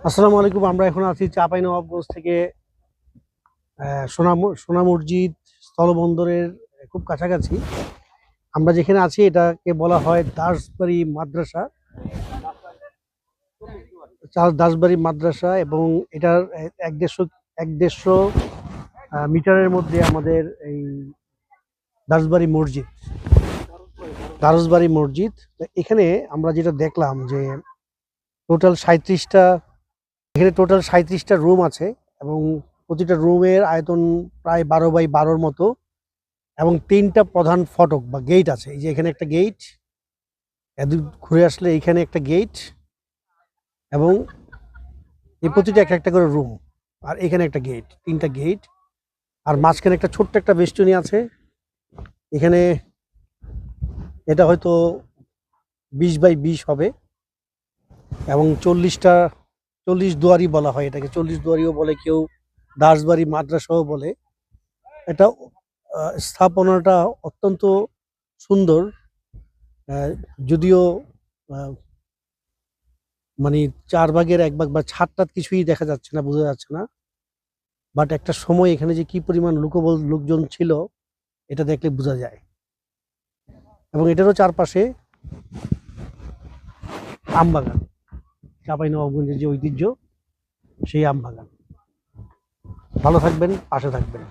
আসসালামু আলাইকুম। আমরা এখন আছি চাঁপাইনবাবগঞ্জ থেকে সোনা মসজিদ স্থলবন্দরের খুব কাছাকাছি। আমরা যেখানে আছি এটাকে বলা হয় দাসবাড়ি মাদ্রাসা। দাসবাড়ি মাদ্রাসা এবং এটার এক দেড়শো মিটারের মধ্যে আমাদের এই দাসবাড়ি মসজিদ দারুসবাড়ি মসজিদ। তো এখানে আমরা যেটা দেখলাম যে টোটাল 37টা এখানে টোটাল 37টা রুম আছে এবং প্রতিটা রুমের আয়তন প্রায় 12 বাই 12 মতো এবং 3টা প্রধান ফটক বা গেট আছে। এই যে এখানে একটা গেট, এদিক ঘুরে আসলে এখানে একটা গেট এবং এই প্রতিটা একটা একটা করে রুম, আর এখানে একটা গেট, 3টা গেট। আর মাঝখানে একটা ছোট্ট একটা বেষ্টনী আছে। এখানে এটা হয়তো 20 বাই 20 হবে এবং 40 দুয়ারি বলা হয় এটাকে, 40 দুয়ারিও বলে, কেউ দাসবাড়ি মাদ্রাসাও বলে। এটা স্থাপনাটা অত্যন্ত সুন্দর। যদিও মানে 4 ভাগের 1 ভাগ বা ছাদ কিছুই দেখা যাচ্ছে না, বোঝা যাচ্ছে না। বাট একটা সময় এখানে যে কি পরিমাণ লোকজন ছিল এটা দেখলে বোঝা যায়। এবং এটারও চারপাশে আম বাগান, চাঁপাইনবাবগঞ্জের যে ঐতিহ্য সেই আম বাগান। ভালো থাকবেন, পাশে থাকবেন।